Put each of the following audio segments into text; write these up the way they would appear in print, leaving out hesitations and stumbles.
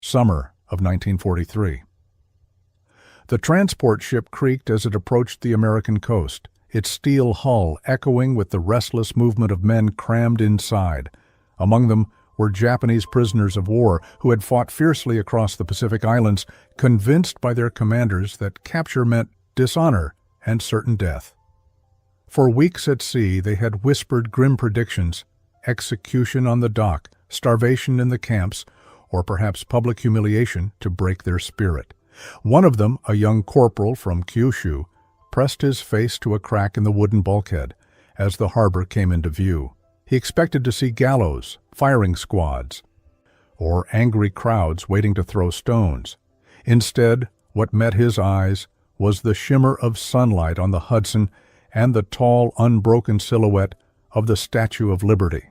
summer of 1943. The transport ship creaked as it approached the American coast, its steel hull echoing with the restless movement of men crammed inside. Among them were Japanese prisoners of war who had fought fiercely across the Pacific Islands, convinced by their commanders that capture meant dishonor and certain death. For weeks at sea, they had whispered grim predictions: execution on the dock, starvation in the camps, or perhaps public humiliation to break their spirit. One of them, a young corporal from Kyushu, pressed his face to a crack in the wooden bulkhead as the harbor came into view. He expected to see gallows, firing squads, or angry crowds waiting to throw stones. Instead, what met his eyes was the shimmer of sunlight on the Hudson and the tall, unbroken silhouette of the Statue of Liberty.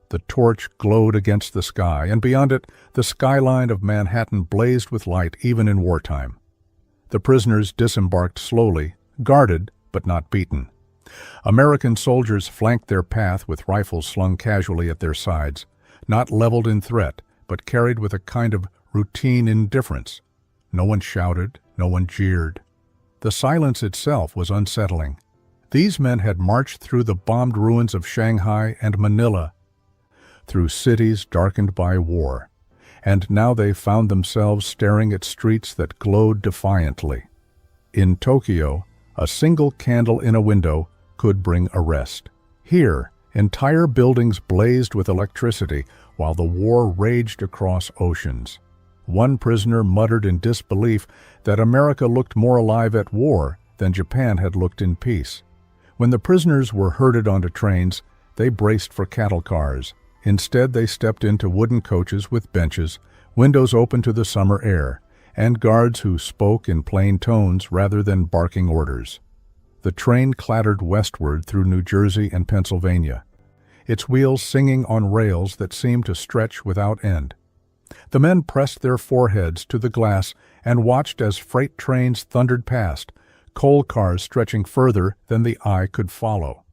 The torch glowed against the sky, and beyond it, the skyline of Manhattan blazed with light even in wartime. The prisoners disembarked slowly, guarded but not beaten. American soldiers flanked their path with rifles slung casually at their sides, not leveled in threat, but carried with a kind of routine indifference. No one shouted, no one jeered. The silence itself was unsettling. These men had marched through the bombed ruins of Shanghai and Manila, through cities darkened by war, and now they found themselves staring at streets that glowed defiantly. In Tokyo, a single candle in a window could bring arrest. Here, entire buildings blazed with electricity while the war raged across oceans. One prisoner muttered in disbelief that America looked more alive at war than Japan had looked in peace. When the prisoners were herded onto trains, they braced for cattle cars. Instead, they stepped into wooden coaches with benches, windows open to the summer air, and guards who spoke in plain tones rather than barking orders. The train clattered westward through New Jersey and Pennsylvania, its wheels singing on rails that seemed to stretch without end. The men pressed their foreheads to the glass and watched as freight trains thundered past, coal cars stretching further than the eye could follow.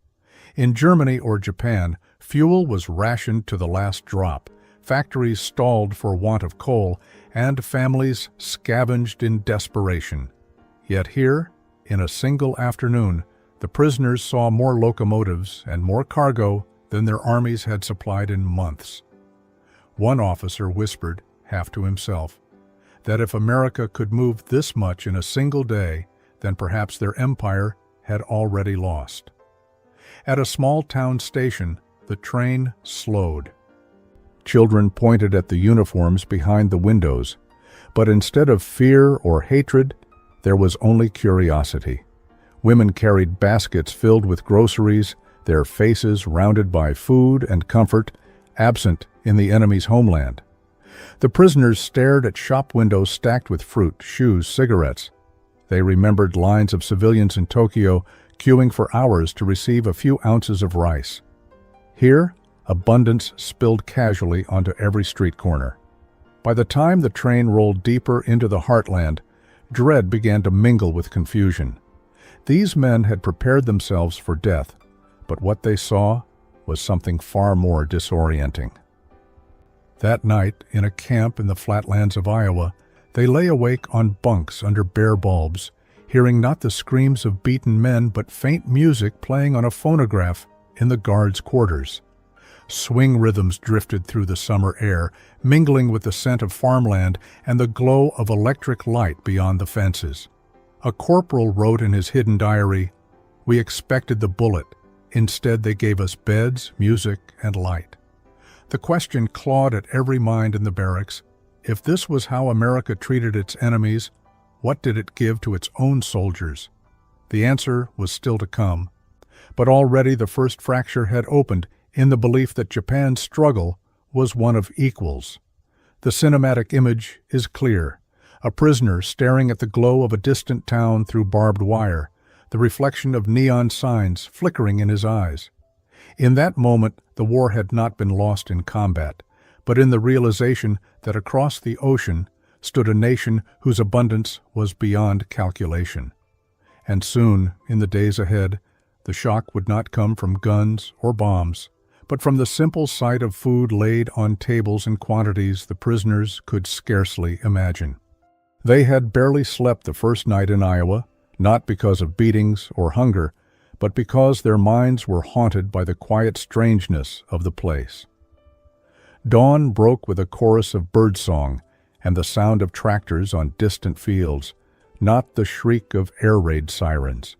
In Germany or Japan, fuel was rationed to the last drop, factories stalled for want of coal, and families scavenged in desperation. Yet here, in a single afternoon, the prisoners saw more locomotives and more cargo than their armies had supplied in months. One officer whispered, half to himself, that if America could move this much in a single day, then perhaps their empire had already lost. At a small town station, the train slowed. Children pointed at the uniforms behind the windows, but instead of fear or hatred, there was only curiosity. Women carried baskets filled with groceries, their faces rounded by food and comfort, absent in the enemy's homeland. The prisoners stared at shop windows stacked with fruit, shoes, cigarettes. They remembered lines of civilians in Tokyo queuing for hours to receive a few ounces of rice. Here, abundance spilled casually onto every street corner. By the time the train rolled deeper into the heartland, dread began to mingle with confusion. These men had prepared themselves for death, but what they saw was something far more disorienting. That night, in a camp in the flatlands of Iowa, they lay awake on bunks under bare bulbs, hearing not the screams of beaten men but faint music playing on a phonograph in the guards' quarters. Swing rhythms drifted through the summer air, mingling with the scent of farmland and the glow of electric light beyond the fences. A corporal wrote in his hidden diary, "We expected the bullet. Instead, they gave us beds, music, and light." The question clawed at every mind in the barracks: if this was how America treated its enemies, what did it give to its own soldiers? The answer was still to come, but already the first fracture had opened in the belief that Japan's struggle was one of equals. The cinematic image is clear: a prisoner staring at the glow of a distant town through barbed wire, the reflection of neon signs flickering in his eyes. In that moment, the war had not been lost in combat, but in the realization that across the ocean stood a nation whose abundance was beyond calculation. And soon, in the days ahead, the shock would not come from guns or bombs, But from the simple sight of food laid on tables in quantities the prisoners could scarcely imagine. They had barely slept the first night in Iowa, not because of beatings or hunger, but because their minds were haunted by the quiet strangeness of the place. Dawn broke with a chorus of birdsong and the sound of tractors on distant fields, not the shriek of air raid sirens.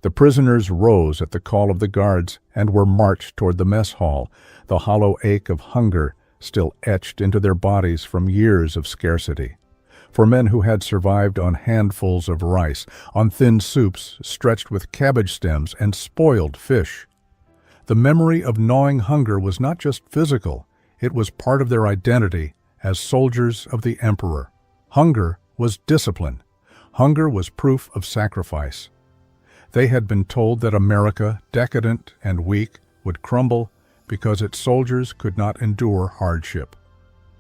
The prisoners rose at the call of the guards and were marched toward the mess hall, the hollow ache of hunger still etched into their bodies from years of scarcity. For men who had survived on handfuls of rice, on thin soups stretched with cabbage stems and spoiled fish. The memory of gnawing hunger was not just physical, it was part of their identity as soldiers of the Emperor. Hunger was discipline. Hunger was proof of sacrifice. They had been told that America, decadent and weak, would crumble because its soldiers could not endure hardship.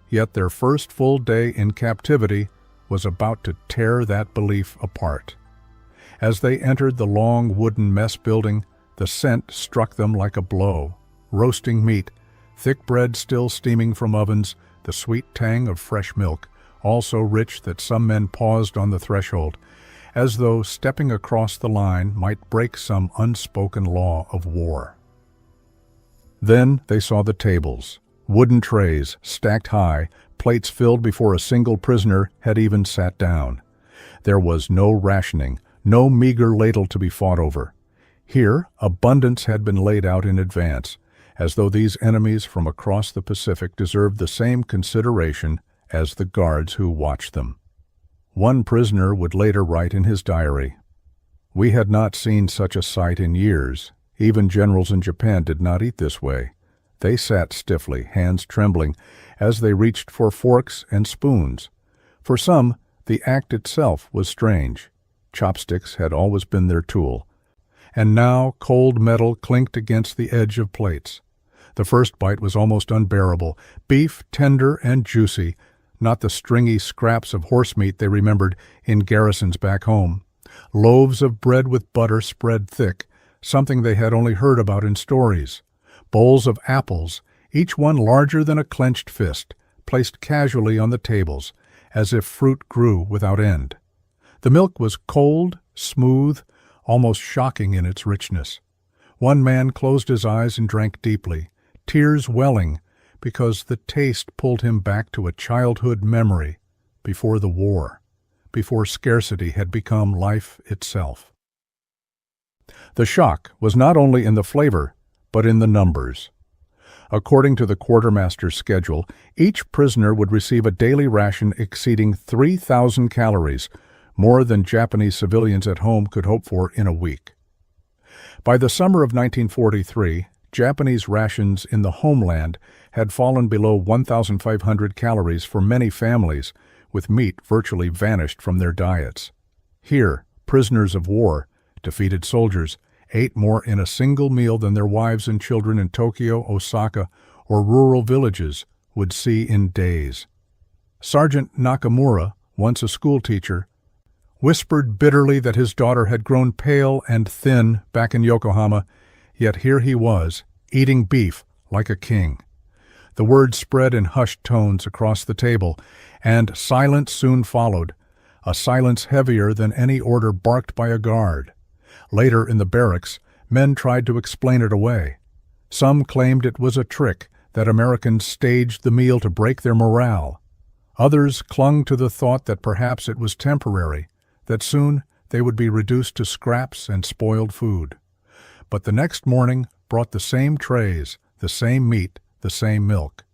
Yet their first full day in captivity was about to tear that belief apart. As they entered the long wooden mess building, the scent struck them like a blow. Roasting meat, thick bread still steaming from ovens, the sweet tang of fresh milk, all so rich that some men paused on the threshold, as though stepping across the line might break some unspoken law of war. Then they saw the tables, wooden trays stacked high, plates filled before a single prisoner had even sat down. There was no rationing, no meager ladle to be fought over. Here, abundance had been laid out in advance, as though these enemies from across the Pacific deserved the same consideration as the guards who watched them. One prisoner would later write in his diary, "We had not seen such a sight in years. Even generals in Japan did not eat this way. They sat stiffly, hands trembling, as they reached for forks and spoons. For some, the act itself was strange. Chopsticks had always been their tool. And now cold metal clinked against the edge of plates. The first bite was almost unbearable, beef tender and juicy, not the stringy scraps of horse meat they remembered in garrisons back home. Loaves of bread with butter spread thick, something they had only heard about in stories. Bowls of apples, each one larger than a clenched fist, placed casually on the tables, as if fruit grew without end. The milk was cold, smooth, almost shocking in its richness. One man closed his eyes and drank deeply, tears welling, because the taste pulled him back to a childhood memory before the war, before scarcity had become life itself. The shock was not only in the flavor, but in the numbers. According to the quartermaster's schedule, each prisoner would receive a daily ration exceeding 3,000 calories, more than Japanese civilians at home could hope for in a week. By the summer of 1943, Japanese rations in the homeland had fallen below 1,500 calories for many families, with meat virtually vanished from their diets. Here, prisoners of war, defeated soldiers, ate more in a single meal than their wives and children in Tokyo, Osaka, or rural villages would see in days. Sergeant Nakamura, once a schoolteacher, whispered bitterly that his daughter had grown pale and thin back in Yokohama, yet here he was, eating beef like a king. The word spread in hushed tones across the table, and silence soon followed, a silence heavier than any order barked by a guard. Later in the barracks, men tried to explain it away. Some claimed it was a trick, that Americans staged the meal to break their morale. Others clung to the thought that perhaps it was temporary, that soon they would be reduced to scraps and spoiled food. But the next morning brought the same trays, the same meat, the same milk.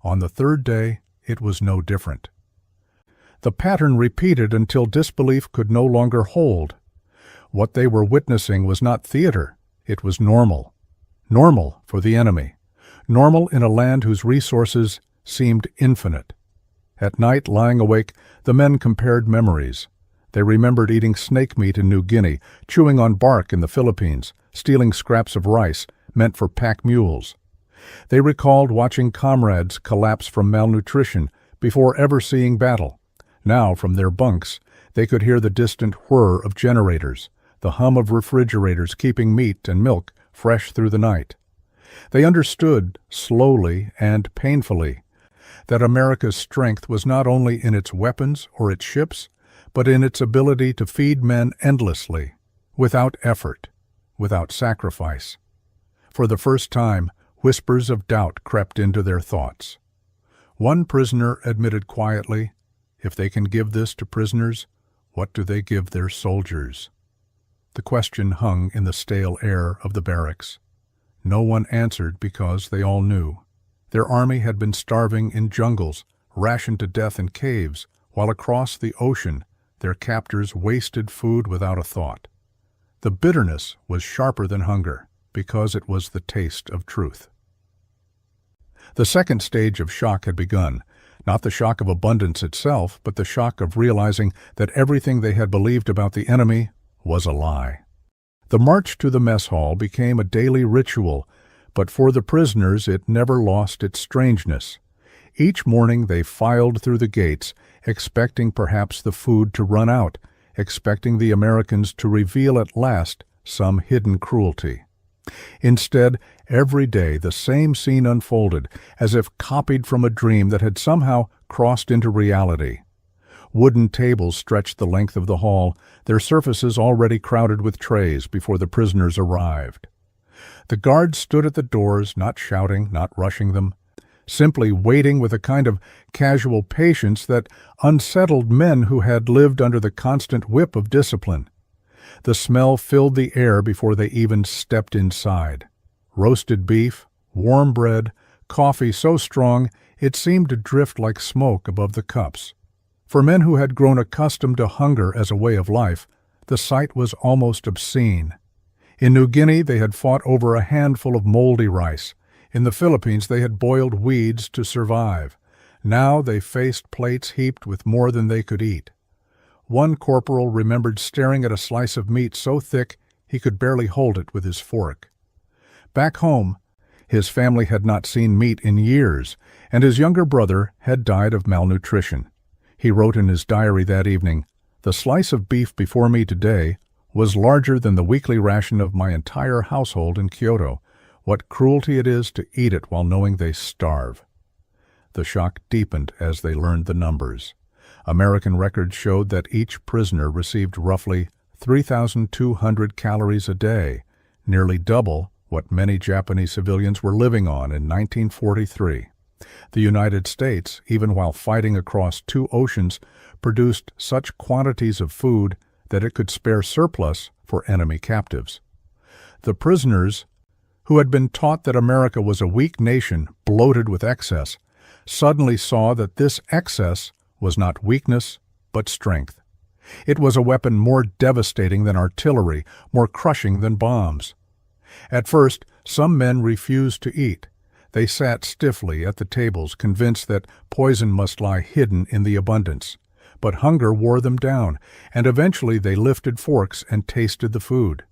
On the third day, it was no different. The pattern repeated until disbelief could no longer hold. What they were witnessing was not theater, it was normal. Normal for the enemy. Normal in a land whose resources seemed infinite. At night, lying awake, the men compared memories. They remembered eating snake meat in New Guinea, chewing on bark in the Philippines, stealing scraps of rice meant for pack mules. They recalled watching comrades collapse from malnutrition before ever seeing battle. Now, from their bunks, they could hear the distant whir of generators, the hum of refrigerators keeping meat and milk fresh through the night. They understood, slowly and painfully, that America's strength was not only in its weapons or its ships, but in its ability to feed men endlessly, without effort, without sacrifice. For the first time, whispers of doubt crept into their thoughts. One prisoner admitted quietly, "If they can give this to prisoners, what do they give their soldiers?" The question hung in the stale air of the barracks. No one answered because they all knew. Their army had been starving in jungles, rationed to death in caves, while across the ocean their captors wasted food without a thought. The bitterness was sharper than hunger, because it was the taste of truth. The second stage of shock had begun, not the shock of abundance itself, but the shock of realizing that everything they had believed about the enemy was a lie. The march to the mess hall became a daily ritual, but for the prisoners it never lost its strangeness. Each morning they filed through the gates, expecting perhaps the food to run out, expecting the Americans to reveal at last some hidden cruelty. Instead, every day the same scene unfolded, as if copied from a dream that had somehow crossed into reality. Wooden tables stretched the length of the hall, their surfaces already crowded with trays before the prisoners arrived. The guards stood at the doors, not shouting, not rushing them, simply waiting with a kind of casual patience that unsettled men who had lived under the constant whip of discipline. The smell filled the air before they even stepped inside. Roasted beef, warm bread, coffee so strong it seemed to drift like smoke above the cups. For men who had grown accustomed to hunger as a way of life, the sight was almost obscene. In New Guinea they had fought over a handful of moldy rice. In the Philippines they had boiled weeds to survive. Now they faced plates heaped with more than they could eat. One corporal remembered staring at a slice of meat so thick he could barely hold it with his fork. Back home, his family had not seen meat in years, and his younger brother had died of malnutrition. He wrote in his diary that evening, "The slice of beef before me today was larger than the weekly ration of my entire household in Kyoto. What cruelty it is to eat it while knowing they starve." The shock deepened as they learned the numbers. American records showed that each prisoner received roughly 3,200 calories a day, nearly double what many Japanese civilians were living on in 1943. The United States, even while fighting across two oceans, produced such quantities of food that it could spare surplus for enemy captives. The prisoners, who had been taught that America was a weak nation bloated with excess, suddenly saw that this excess was not weakness, but strength. It was a weapon more devastating than artillery, more crushing than bombs. At first, some men refused to eat. They sat stiffly at the tables, convinced that poison must lie hidden in the abundance. But hunger wore them down, and eventually they lifted forks and tasted the food.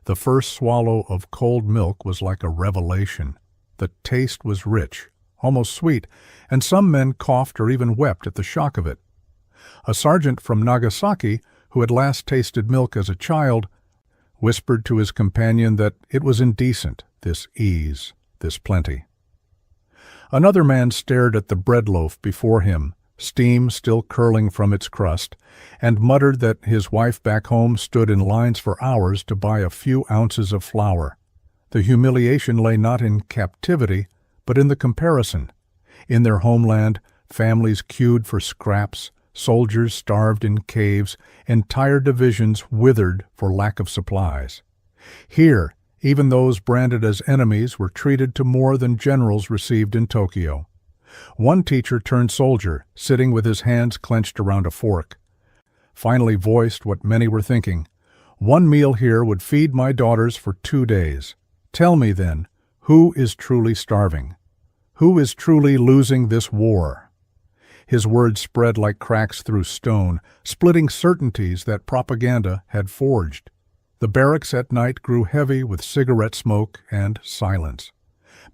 The first swallow of cold milk was like a revelation. The taste was rich, almost sweet, and some men coughed or even wept at the shock of it. A sergeant from Nagasaki, who had last tasted milk as a child, whispered to his companion that it was indecent, this ease, this plenty. Another man stared at the bread loaf before him, steam still curling from its crust, and muttered that his wife back home stood in lines for hours to buy a few ounces of flour. The humiliation lay not in captivity, but in the comparison. In their homeland, families queued for scraps, soldiers starved in caves, entire divisions withered for lack of supplies. Here, even those branded as enemies were treated to more than generals received in Tokyo. One teacher turned soldier, sitting with his hands clenched around a fork, finally voiced what many were thinking. "One meal here would feed my daughters for 2 days. Tell me then, who is truly starving? Who is truly losing this war?" His words spread like cracks through stone, splitting certainties that propaganda had forged. The barracks at night grew heavy with cigarette smoke and silence.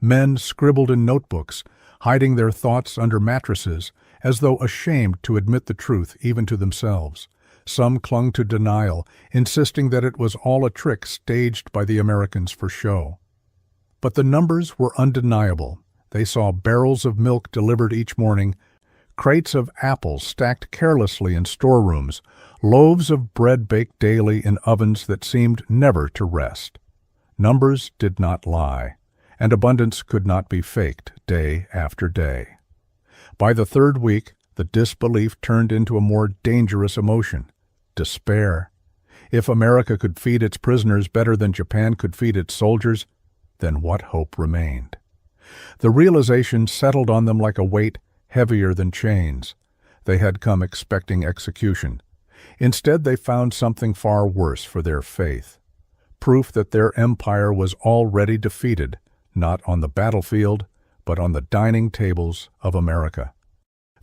Men scribbled in notebooks, hiding their thoughts under mattresses, as though ashamed to admit the truth even to themselves. Some clung to denial, insisting that it was all a trick staged by the Americans for show. But the numbers were undeniable. They saw barrels of milk delivered each morning, crates of apples stacked carelessly in storerooms, loaves of bread baked daily in ovens that seemed never to rest. Numbers did not lie, and abundance could not be faked day after day. By the third week, the disbelief turned into a more dangerous emotion: despair. If America could feed its prisoners better than Japan could feed its soldiers, then what hope remained? The realization settled on them like a weight heavier than chains. They had come expecting execution. Instead, they found something far worse for their faith: proof that their empire was already defeated, not on the battlefield, but on the dining tables of America.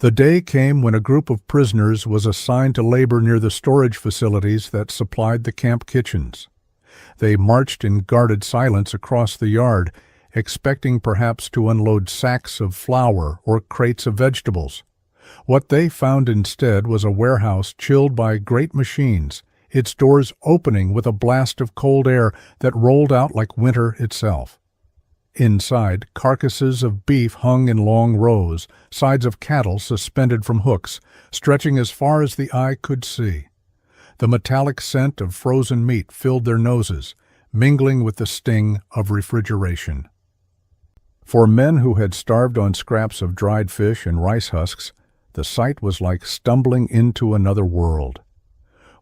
The day came when a group of prisoners was assigned to labor near the storage facilities that supplied the camp kitchens. They marched in guarded silence across the yard, expecting perhaps to unload sacks of flour or crates of vegetables. What they found instead was a warehouse chilled by great machines, its doors opening with a blast of cold air that rolled out like winter itself. Inside, carcasses of beef hung in long rows, sides of cattle suspended from hooks, stretching as far as the eye could see. The metallic scent of frozen meat filled their noses, mingling with the sting of refrigeration. For men who had starved on scraps of dried fish and rice husks, the sight was like stumbling into another world.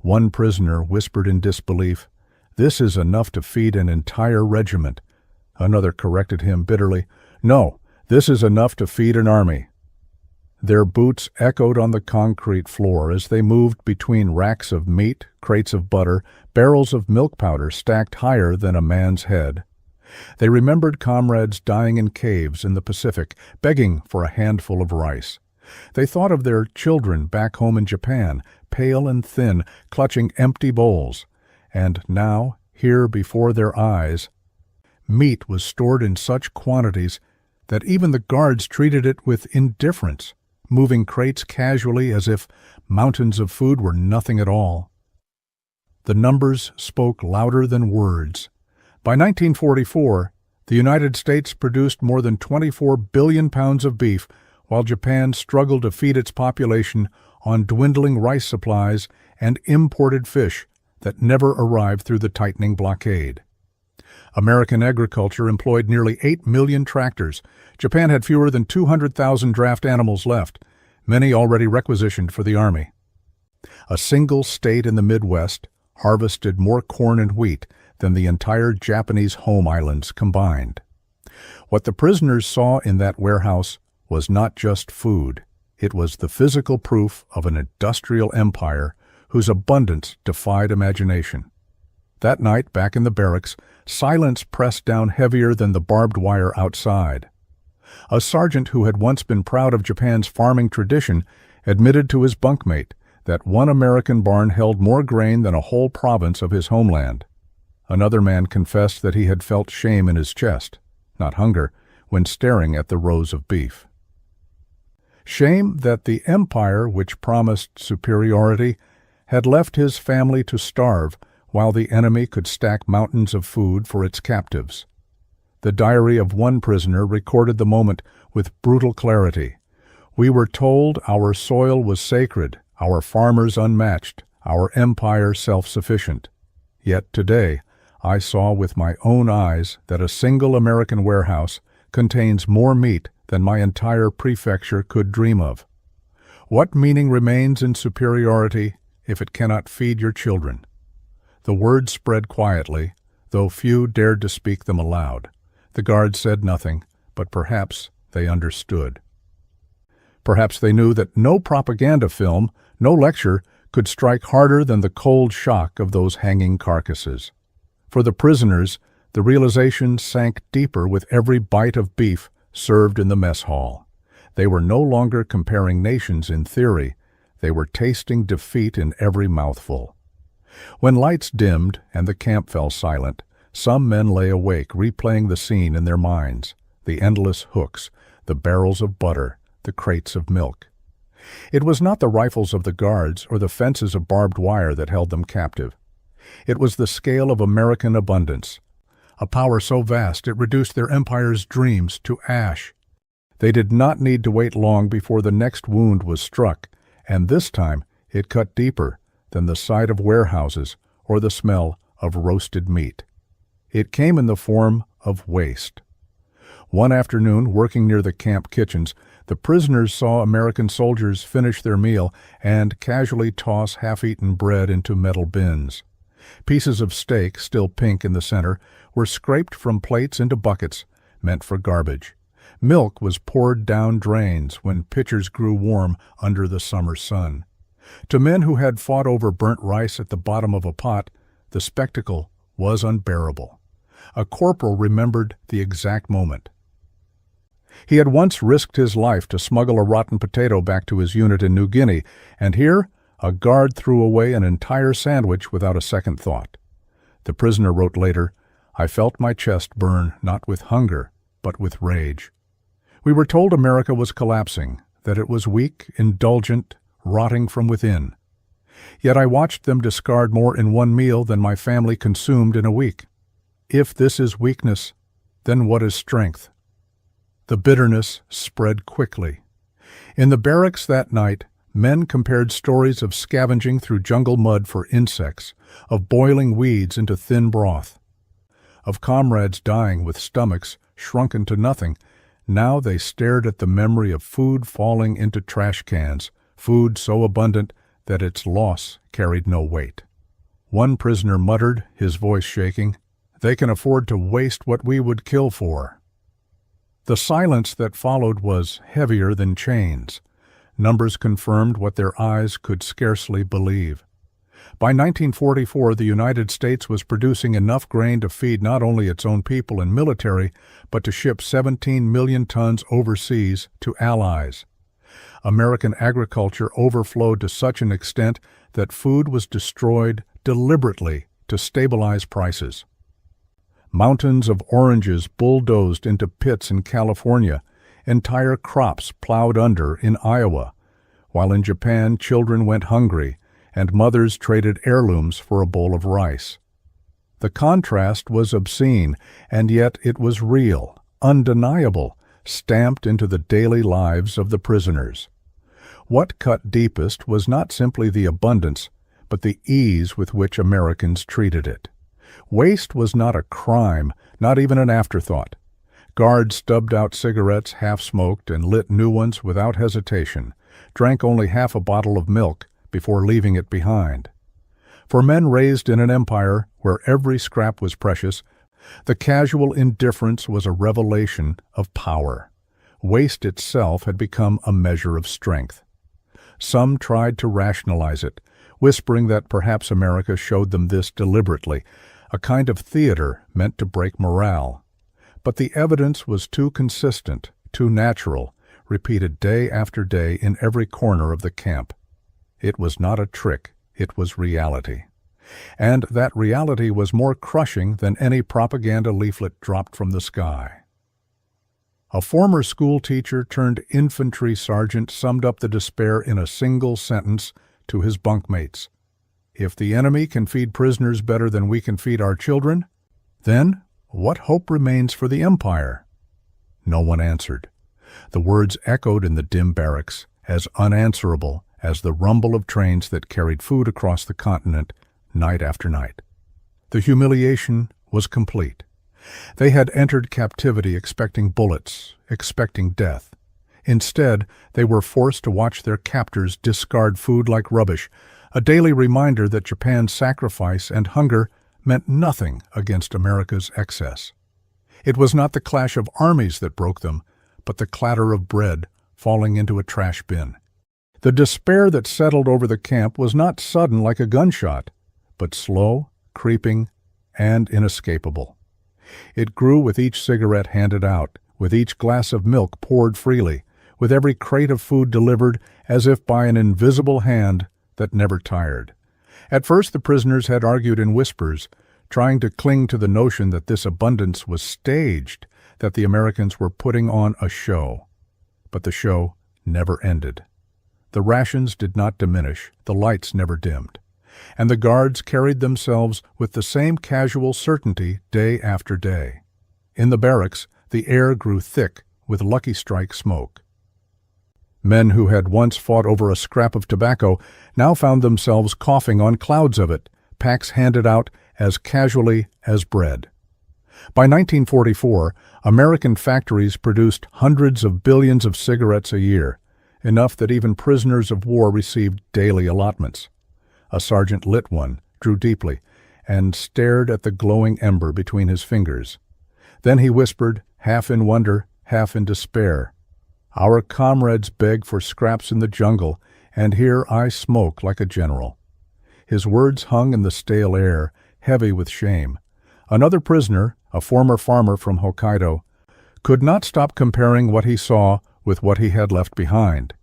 One prisoner whispered in disbelief, "This is enough to feed an entire regiment." Another corrected him bitterly, "No, this is enough to feed an army." Their boots echoed on the concrete floor as they moved between racks of meat, crates of butter, barrels of milk powder stacked higher than a man's head. They remembered comrades dying in caves in the Pacific, begging for a handful of rice. They thought of their children back home in Japan, pale and thin, clutching empty bowls. And now, here before their eyes, meat was stored in such quantities that even the guards treated it with indifference, moving crates casually as if mountains of food were nothing at all. The numbers spoke louder than words. By 1944, the United States produced more than 24 billion pounds of beef, while Japan struggled to feed its population on dwindling rice supplies and imported fish that never arrived through the tightening blockade. American agriculture employed nearly 8 million tractors. Japan had fewer than 200,000 draft animals left, many already requisitioned for the army. A single state in the Midwest harvested more corn and wheat than the entire Japanese home islands combined. What the prisoners saw in that warehouse was not just food. It was the physical proof of an industrial empire whose abundance defied imagination. That night, back in the barracks, silence pressed down heavier than the barbed wire outside. A sergeant who had once been proud of Japan's farming tradition admitted to his bunkmate that one American barn held more grain than a whole province of his homeland. Another man confessed that he had felt shame in his chest, not hunger, when staring at the rows of beef. Shame that the empire, which promised superiority, had left his family to starve while the enemy could stack mountains of food for its captives. The diary of one prisoner recorded the moment with brutal clarity. "We were told our soil was sacred, our farmers unmatched, our empire self-sufficient. Yet today, I saw with my own eyes that a single American warehouse contains more meat than my entire prefecture could dream of. What meaning remains in superiority if it cannot feed your children?" The words spread quietly, though few dared to speak them aloud. The guards said nothing, but perhaps they understood. Perhaps they knew that no propaganda film, no lecture, could strike harder than the cold shock of those hanging carcasses. For the prisoners, the realization sank deeper with every bite of beef served in the mess hall. They were no longer comparing nations in theory. They were tasting defeat in every mouthful. When lights dimmed and the camp fell silent, some men lay awake, replaying the scene in their minds: the endless hooks, the barrels of butter, the crates of milk. It was not the rifles of the guards or the fences of barbed wire that held them captive. It was the scale of American abundance, a power so vast it reduced their empire's dreams to ash. They did not need to wait long before the next wound was struck, and this time it cut deeper than the sight of warehouses or the smell of roasted meat. It came in the form of waste. One afternoon, working near the camp kitchens, the prisoners saw American soldiers finish their meal and casually toss half-eaten bread into metal bins. Pieces of steak, still pink in the center, were scraped from plates into buckets, meant for garbage. Milk was poured down drains when pitchers grew warm under the summer sun. To men who had fought over burnt rice at the bottom of a pot, the spectacle was unbearable. A corporal remembered the exact moment. He had once risked his life to smuggle a rotten potato back to his unit in New Guinea, and here a guard threw away an entire sandwich without a second thought. The prisoner wrote later, "I felt my chest burn not with hunger, but with rage." We were told America was collapsing, that it was weak, indulgent, rotting from within. Yet I watched them discard more in one meal than my family consumed in a week. If this is weakness, then what is strength? The bitterness spread quickly. In the barracks that night, men compared stories of scavenging through jungle mud for insects, of boiling weeds into thin broth, of comrades dying with stomachs shrunken to nothing. Now they stared at the memory of food falling into trash cans, food so abundant that its loss carried no weight. One prisoner muttered, his voice shaking, "They can afford to waste what we would kill for." The silence that followed was heavier than chains. Numbers confirmed what their eyes could scarcely believe. By 1944, the United States was producing enough grain to feed not only its own people and military, but to ship 17 million tons overseas to allies. American agriculture overflowed to such an extent that food was destroyed deliberately to stabilize prices. Mountains of oranges bulldozed into pits in California, entire crops plowed under in Iowa, while in Japan children went hungry and mothers traded heirlooms for a bowl of rice. The contrast was obscene, and yet it was real, undeniable, stamped into the daily lives of the prisoners. What cut deepest was not simply the abundance, but the ease with which Americans treated it. Waste was not a crime, not even an afterthought. Guards stubbed out cigarettes half-smoked and lit new ones without hesitation, drank only half a bottle of milk before leaving it behind. For men raised in an empire where every scrap was precious, the casual indifference was a revelation of power. Waste itself had become a measure of strength. Some tried to rationalize it, whispering that perhaps America showed them this deliberately, a kind of theater meant to break morale. But the evidence was too consistent, too natural, repeated day after day in every corner of the camp. It was not a trick, it was reality. And that reality was more crushing than any propaganda leaflet dropped from the sky. A former school teacher turned infantry sergeant summed up the despair in a single sentence to his bunkmates. "If the enemy can feed prisoners better than we can feed our children, then what hope remains for the empire?" No one answered. The words echoed in the dim barracks, as unanswerable as the rumble of trains that carried food across the continent night after night. The humiliation was complete. They had entered captivity expecting bullets, expecting death. Instead, they were forced to watch their captors discard food like rubbish, a daily reminder that Japan's sacrifice and hunger meant nothing against America's excess. It was not the clash of armies that broke them, but the clatter of bread falling into a trash bin. The despair that settled over the camp was not sudden like a gunshot, but slow, creeping, and inescapable. It grew with each cigarette handed out, with each glass of milk poured freely, with every crate of food delivered as if by an invisible hand that never tired. At first the prisoners had argued in whispers, trying to cling to the notion that this abundance was staged, that the Americans were putting on a show. But the show never ended. The rations did not diminish, the lights never dimmed. And the guards carried themselves with the same casual certainty day after day. In the barracks, the air grew thick with Lucky Strike smoke. Men who had once fought over a scrap of tobacco now found themselves coughing on clouds of it, packs handed out as casually as bread. By 1944, American factories produced hundreds of billions of cigarettes a year, enough that even prisoners of war received daily allotments. A sergeant lit one, drew deeply, and stared at the glowing ember between his fingers. Then he whispered, half in wonder, half in despair, "Our comrades beg for scraps in the jungle, and here I smoke like a general." His words hung in the stale air, heavy with shame. Another prisoner, a former farmer from Hokkaido, could not stop comparing what he saw with what he had left behind.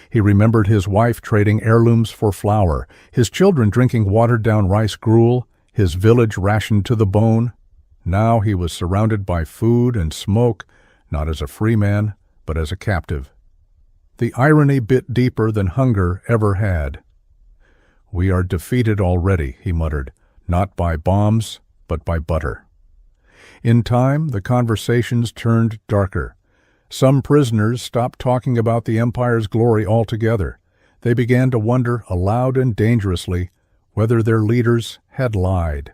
He remembered his wife trading heirlooms for flour, his children drinking watered-down rice gruel, his village rationed to the bone. Now he was surrounded by food and smoke, not as a free man, but as a captive. The irony bit deeper than hunger ever had. "We are defeated already," he muttered, "not by bombs, but by butter." In time, the conversations turned darker. Some prisoners stopped talking about the Empire's glory altogether. They began to wonder, aloud and dangerously, whether their leaders had lied.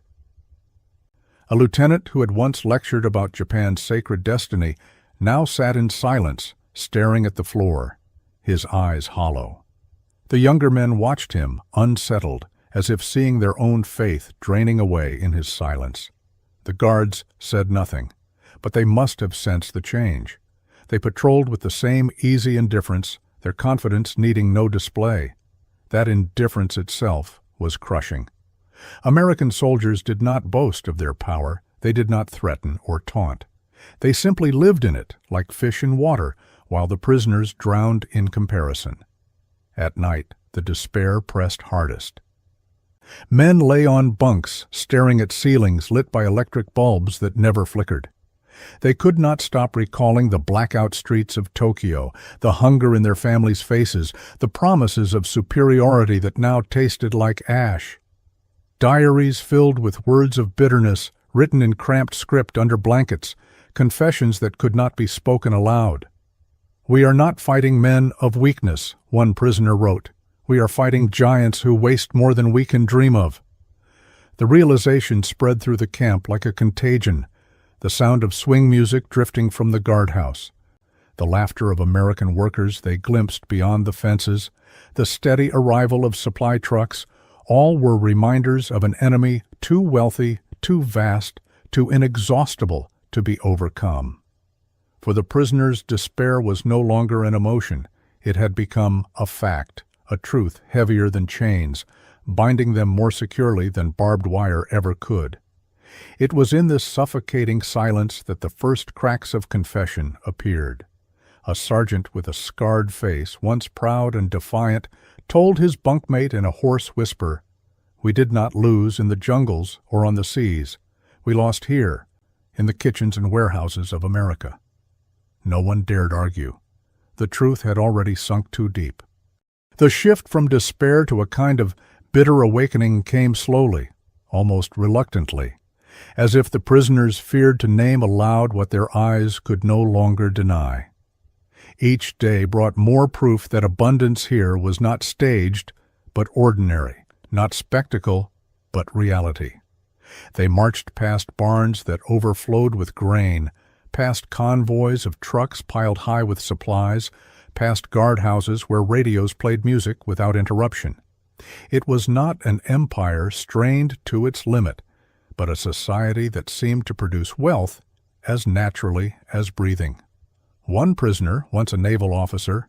A lieutenant who had once lectured about Japan's sacred destiny now sat in silence, staring at the floor, his eyes hollow. The younger men watched him, unsettled, as if seeing their own faith draining away in his silence. The guards said nothing, but they must have sensed the change. They patrolled with the same easy indifference, their confidence needing no display. That indifference itself was crushing. American soldiers did not boast of their power. They did not threaten or taunt. They simply lived in it, like fish in water, while the prisoners drowned in comparison. At night, the despair pressed hardest. Men lay on bunks, staring at ceilings lit by electric bulbs that never flickered. They could not stop recalling the blackout streets of Tokyo, the hunger in their families' faces, the promises of superiority that now tasted like ash. Diaries filled with words of bitterness, written in cramped script under blankets, confessions that could not be spoken aloud. "We are not fighting men of weakness," one prisoner wrote. "We are fighting giants who waste more than we can dream of." The realization spread through the camp like a contagion, the sound of swing music drifting from the guardhouse, the laughter of American workers they glimpsed beyond the fences, the steady arrival of supply trucks, all were reminders of an enemy too wealthy, too vast, too inexhaustible to be overcome. For the prisoners, despair was no longer an emotion. It had become a fact, a truth heavier than chains, binding them more securely than barbed wire ever could. It was in this suffocating silence that the first cracks of confession appeared. A sergeant with a scarred face, once proud and defiant, told his bunkmate in a hoarse whisper, "We did not lose in the jungles or on the seas. We lost here, in the kitchens and warehouses of America." No one dared argue. The truth had already sunk too deep. The shift from despair to a kind of bitter awakening came slowly, almost reluctantly, as if the prisoners feared to name aloud what their eyes could no longer deny. Each day brought more proof that abundance here was not staged, but ordinary, not spectacle, but reality. They marched past barns that overflowed with grain, past convoys of trucks piled high with supplies, past guardhouses where radios played music without interruption. It was not an empire strained to its limit, but a society that seemed to produce wealth as naturally as breathing. One prisoner, once a naval officer,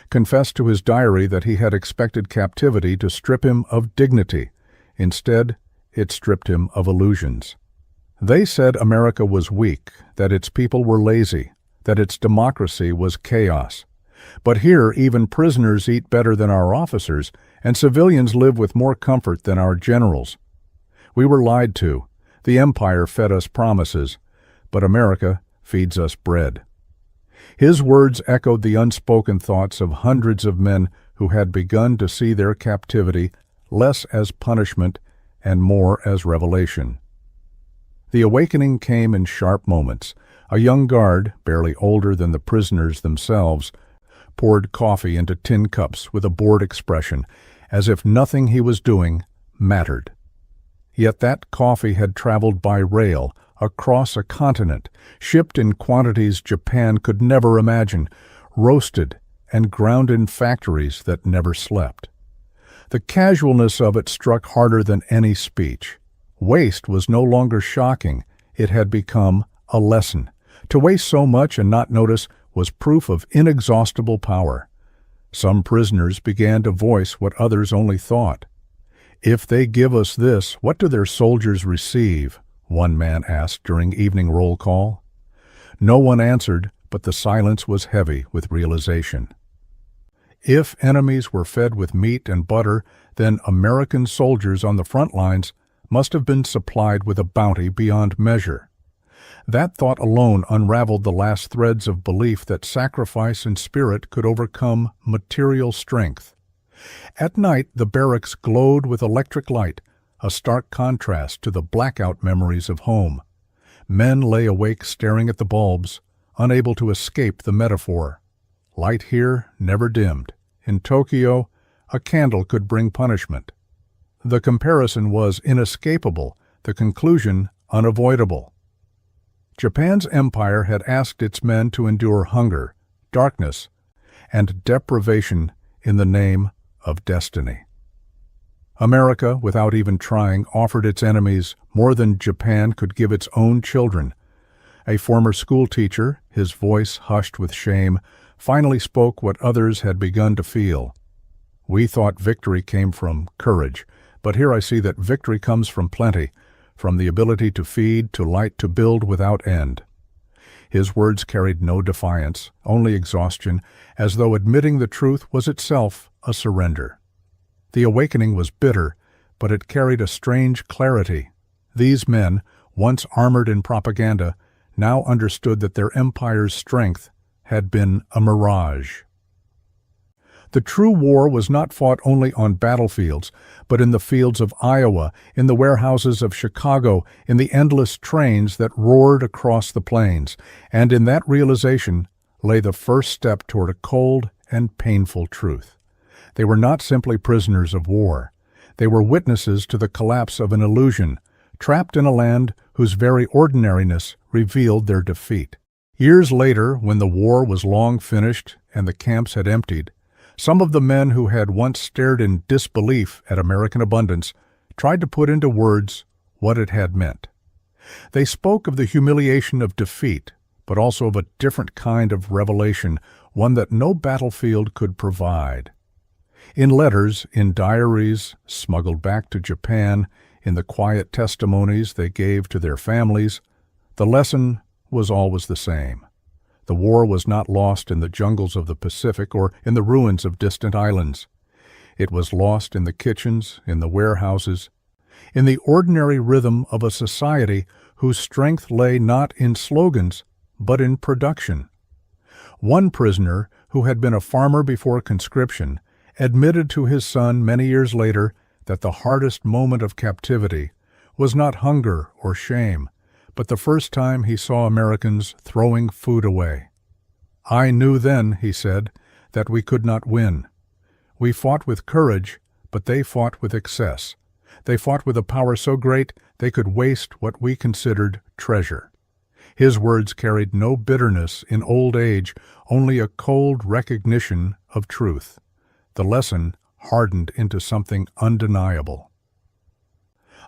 confessed to his diary that he had expected captivity to strip him of dignity. Instead, it stripped him of illusions. They said America was weak, that its people were lazy, that its democracy was chaos. But here even prisoners eat better than our officers, and civilians live with more comfort than our generals. We were lied to. The empire fed us promises, but America feeds us bread. His words echoed the unspoken thoughts of hundreds of men who had begun to see their captivity less as punishment and more as revelation. The awakening came in sharp moments. A young guard, barely older than the prisoners themselves, poured coffee into tin cups with a bored expression, as if nothing he was doing mattered. Yet that coffee had traveled by rail, across a continent, shipped in quantities Japan could never imagine, roasted and ground in factories that never slept. The casualness of it struck harder than any speech. Waste was no longer shocking. It had become a lesson. To waste so much and not notice was proof of inexhaustible power. Some prisoners began to voice what others only thought. "If they give us this, what do their soldiers receive?" one man asked during evening roll call. No one answered, but the silence was heavy with realization. If enemies were fed with meat and butter, then American soldiers on the front lines must have been supplied with a bounty beyond measure. That thought alone unraveled the last threads of belief that sacrifice and spirit could overcome material strength. At night, the barracks glowed with electric light, a stark contrast to the blackout memories of home. Men lay awake staring at the bulbs, unable to escape the metaphor. Light here never dimmed. In Tokyo, a candle could bring punishment. The comparison was inescapable, the conclusion unavoidable. Japan's empire had asked its men to endure hunger, darkness, and deprivation in the name of destiny. America, without even trying, offered its enemies more than Japan could give its own children. A former schoolteacher, his voice hushed with shame, finally spoke what others had begun to feel. "We thought victory came from courage, but here I see that victory comes from plenty, from the ability to feed, to light, to build without end." His words carried no defiance, only exhaustion, as though admitting the truth was itself a surrender. The awakening was bitter, but it carried a strange clarity. These men, once armored in propaganda, now understood that their empire's strength had been a mirage. The true war was not fought only on battlefields, but in the fields of Iowa, in the warehouses of Chicago, in the endless trains that roared across the plains, and in that realization lay the first step toward a cold and painful truth. They were not simply prisoners of war. They were witnesses to the collapse of an illusion, trapped in a land whose very ordinariness revealed their defeat. Years later, when the war was long finished and the camps had emptied, some of the men who had once stared in disbelief at American abundance tried to put into words what it had meant. They spoke of the humiliation of defeat, but also of a different kind of revelation, one that no battlefield could provide. In letters, in diaries smuggled back to Japan, in the quiet testimonies they gave to their families, the lesson was always the same. The war was not lost in the jungles of the Pacific or in the ruins of distant islands. It was lost in the kitchens, in the warehouses, in the ordinary rhythm of a society whose strength lay not in slogans, but in production. One prisoner, who had been a farmer before conscription, admitted to his son many years later that the hardest moment of captivity was not hunger or shame, but the first time he saw Americans throwing food away. "I knew then," he said, "that we could not win. We fought with courage, but they fought with excess. They fought with a power so great they could waste what we considered treasure." His words carried no bitterness in old age, only a cold recognition of truth. The lesson hardened into something undeniable.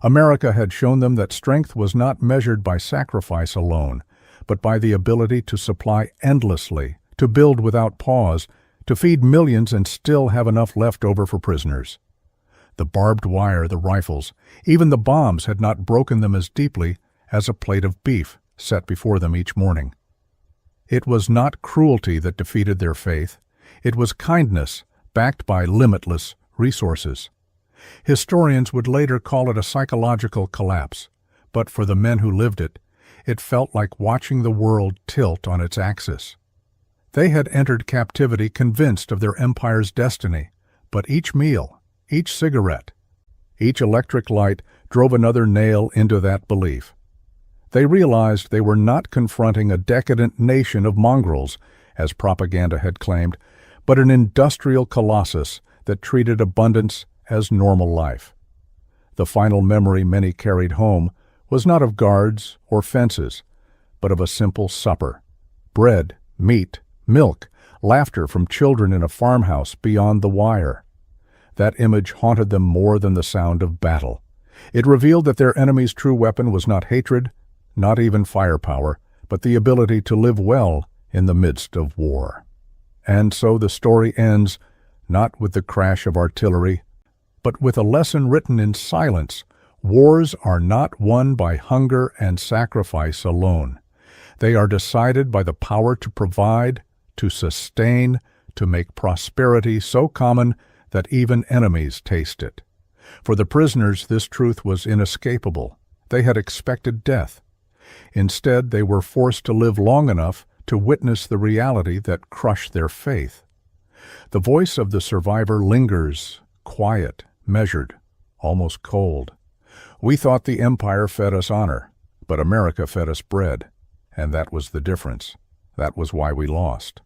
America had shown them that strength was not measured by sacrifice alone, but by the ability to supply endlessly, to build without pause, to feed millions and still have enough left over for prisoners. The barbed wire, the rifles, even the bombs had not broken them as deeply as a plate of beef set before them each morning. It was not cruelty that defeated their faith. It was kindness, backed by limitless resources. Historians would later call it a psychological collapse, but for the men who lived it, it felt like watching the world tilt on its axis. They had entered captivity convinced of their empire's destiny, but each meal, each cigarette, Each electric light drove another nail into that belief. They realized they were not confronting a decadent nation of mongrels, as propaganda had claimed, but an industrial colossus that treated abundance as normal life. The final memory many carried home was not of guards or fences, but of a simple supper: bread, meat, milk, laughter from children in a farmhouse beyond the wire. That image haunted them more than the sound of battle. It revealed that their enemy's true weapon was not hatred, not even firepower, but the ability to live well in the midst of war. And so the story ends, not with the crash of artillery, but with a lesson written in silence. Wars are not won by hunger and sacrifice alone. They are decided by the power to provide, to sustain, to make prosperity so common that even enemies taste it. For the prisoners, this truth was inescapable. They had expected death. Instead, they were forced to live long enough to witness the reality that crushed their faith. The voice of the survivor lingers, quiet, measured, almost cold. We thought the empire fed us honor, but America fed us bread, and that was the difference. That was why we lost.